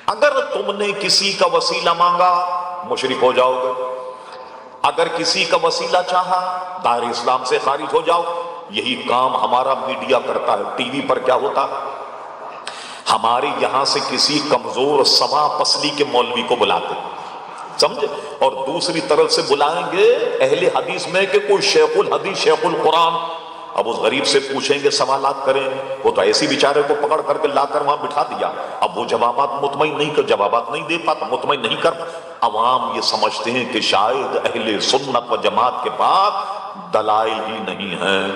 اگر تم نے کسی کا وسیلہ مانگا مشرک ہو جاؤ گے، اگر کسی کا وسیلہ چاہا دائرہ اسلام سے خارج ہو جاؤ۔ یہی کام ہمارا میڈیا کرتا ہے۔ ٹی وی پر کیا ہوتا ہے، ہمارے یہاں سے کسی کمزور سما پسلی کے مولوی کو بلاتے سمجھے، اور دوسری طرف سے بلائیں گے اہل حدیث میں کہ کوئی شیخ الحدیث شیخ القرآن، اب اس غریب سے پوچھیں گے سوالات کریں، وہ تو ایسی بیچارے کو پکڑ کر کے لا کر وہاں بٹھا دیا، اب وہ جوابات مطمئن نہیں کر جوابات نہیں دے پاتا، مطمئن نہیں کر۔ عوام یہ سمجھتے ہیں کہ شاید اہل سنت و جماعت کے پاس دلائل ہی نہیں ہیں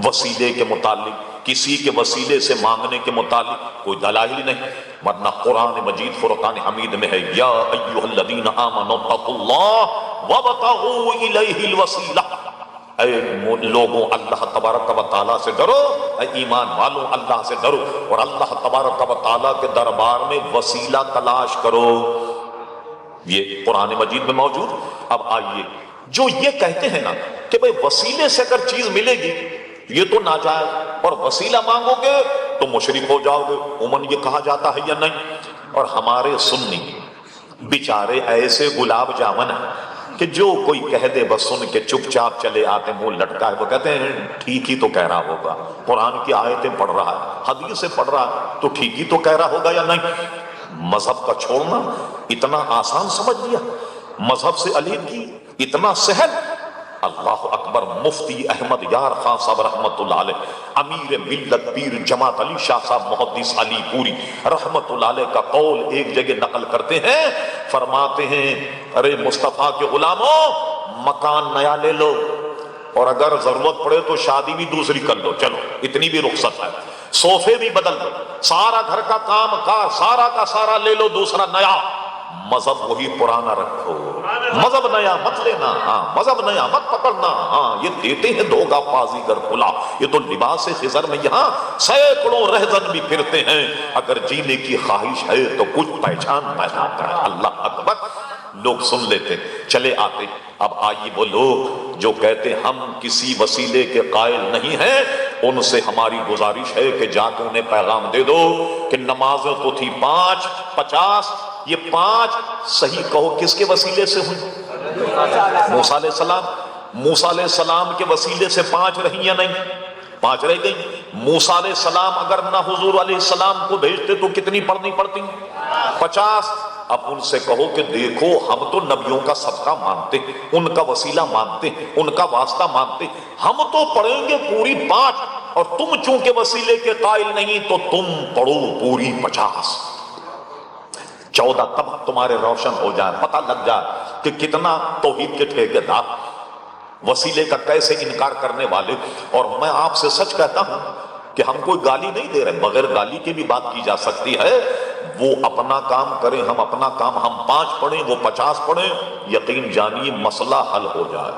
وسیلے کے متعلق، کسی کے وسیلے سے مانگنے کے متعلق کوئی دلائل ہی نہیں، ورنہ قرآن مجید فرقان حمید میں ہے یا ایھا الذین آمنوا اتقوا اللہ وابتغوا الیہ الوسیلہ، اے لوگوں اللہ تبارک و تعالیٰ سے ڈرو، اے ایمان والوں اللہ سے ڈرو اور اللہ تبارک و تعالیٰ کے دربار میں وسیلہ تلاش کرو۔ یہ قرآن مجید میں موجود۔ اب آئیے، جو یہ کہتے ہیں نا کہ بھئی وسیلے سے اگر چیز ملے گی یہ تو ناجائز، اور وسیلہ مانگو گے تو مشرک ہو جاؤ گے، عموماً یہ کہا جاتا ہے یا نہیں؟ اور ہمارے سنی بیچارے ایسے گلاب جامن ہیں کہ جو کوئی کہہ دے بس سن کے چپ چاپ چلے آتے، منہ لٹکا ہے، وہ کہتے ہیں ٹھیک ہی تو کہہ رہا ہوگا، قرآن کی آیتیں پڑھ رہا ہے، حدیث سے پڑھ رہا ہے تو ٹھیک ہی تو کہہ رہا ہوگا یا نہیں؟ مذہب کا چھوڑنا اتنا آسان سمجھ لیا، مذہب سے علیحدگی اتنا سہل۔ اللہ اکبر، مفتی احمد یار خان صاحب رحمت اللہ علیہ، امیر ملت پیر جماعت علی شاہ صاحب محدث علی پوری رحمت اللہ علیہ کا قول ایک جگہ نقل کرتے ہیں، فرماتے ہیں ارے مصطفیٰ کے غلاموں، مکان نیا لے لو اور اگر ضرورت پڑے تو شادی بھی دوسری کر لو، چلو اتنی بھی رخصت ہے، صوفے بھی بدل دو، سارا گھر کا کام کار سارا کا سارا لے لو دوسرا نیا، مذہب وہی پرانا رکھو، مذہب نیا مت لینا، ہاں مذہب نیا مت پکڑنا، ہاں یہ دیتے ہیں دھوکہ بازی گر کھلا، یہ تو لباس خضر میں یہاں سینکڑوں رہزن بھی پھرتے ہیں، اگر جینے کی خواہش ہے تو کچھ پہچان پیدا کرے۔ اللہ اکبر، لوگ سن لیتے چلے آتے۔ اب آئیے وہ لوگ جو کہتے ہم کسی وسیلے کے قائل نہیں ہیں، ان سے ہماری گزارش ہے کہ جا کے انہیں پیغام دے دو کہ نمازیں تو تھی 5 50، یہ 5 صحیح کہو کس کے وسیلے سے ہوئی؟ موسیٰ علیہ السلام، موسیٰ علیہ السلام کے وسیلے سے 5 رہی یا نہیں؟ 5 رہ گئی۔ موسیٰ علیہ السلام اگر نہ حضور علیہ السلام کو بھیجتے تو کتنی پڑھنی پڑتی؟ 50۔ اب ان سے کہو کہ دیکھو ہم تو نبیوں کا صدقہ مانتے، ان کا وسیلہ مانتے، ان کا واسطہ مانتے، ہم تو پڑھیں گے پوری 5، اور تم چونکہ وسیلے کے قائل نہیں تو تم پڑھو پوری 50۔ 14 تب تمہارے روشن ہو جائے، پتہ لگ جائے کہ کتنا توحید کے ٹھیکیدار، وسیلے کا کیسے انکار کرنے والے۔ اور میں آپ سے سچ کہتا ہوں کہ ہم کوئی گالی نہیں دے رہے، بغیر گالی کے بھی بات کی جا سکتی ہے، وہ اپنا کام کریں ہم اپنا کام، ہم 5 پڑھیں وہ 50 پڑھیں، یقین جانیے مسئلہ حل ہو جائے،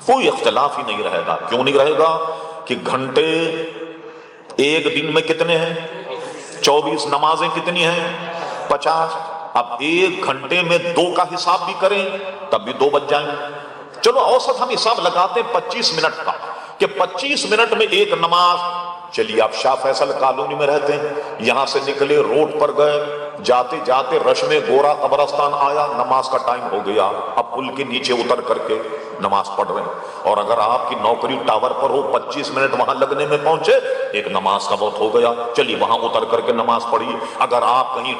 کوئی اختلاف ہی نہیں رہے گا۔ کیوں نہیں رہے گا؟ کہ گھنٹے ایک دن میں کتنے ہیں؟ 24، نمازیں کتنی ہیں؟ 50۔ اب 1 گھنٹے میں 2 کا حساب بھی کریں تب بھی 2 بج جائیں گے۔ چلو اوسط ہم حساب لگاتے ہیں 25 منٹ کا، کہ 25 منٹ میں 1 نماز۔ چلیے آپ شاہ فیصل کالونی میں رہتے ہیں، یہاں سے نکلے روڈ پر گئے، جاتے جاتے رش میں گورا قبرستان آیا، نماز کا ٹائم ہو گیا، اب پل کے نیچے اتر کر کے نماز پڑھ رہے ہیں۔ اور اگر آپ کی نوکری ٹاور پر ہو، 25 منٹ وہاں لگنے میں پہنچے، 1 نماز کا وقت ہو گیا، چلیے وہاں اتر کر کے نماز پڑھیے۔ اگر آپ کہیں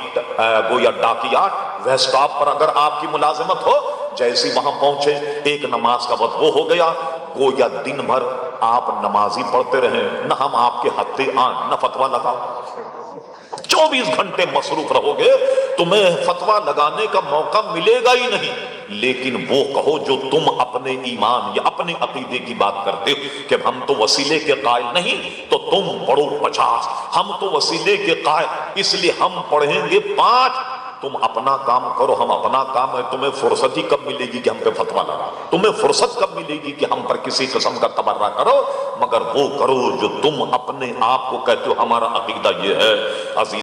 گویا ڈاکیات ویسٹاپ پر اگر آپ کی ملازمت ہو، جیسی وہاں پہنچے 1 نماز کا وقت وہ ہو گیا، گویا دن بھر آپ نمازی پڑھتے رہیں، نہ ہم آپ کے ہتھے آن نہ فتویٰ لگاؤ۔ 24 گھنٹے مصروف رہو گے، تمہیں فتویٰ لگانے کا موقع ملے گا ہی نہیں۔ لیکن وہ کہو جو تم اپنے ایمان یا اپنے عقیدے کی بات کرتے ہو کہ ہم تو وسیلے کے قائل نہیں، تو تم پڑھو 50۔ ہم تو وسیلے کے قائل، اس لیے ہم پڑھیں گے 5۔ تم اپنا کام کرو، ہم اپنا کام ہے، تمہیں فرصت ہی کب ملے گی کہ ہم پہ فتویٰ لگا، تمہیں فرصت کب ملے گی کہ ہم پر کسی قسم کا تبرہ کرو، مگر وہ کرو جو تم اپنے آپ کو کہتے ہو ہمارا عقیدہ یہ ہے۔ عزیز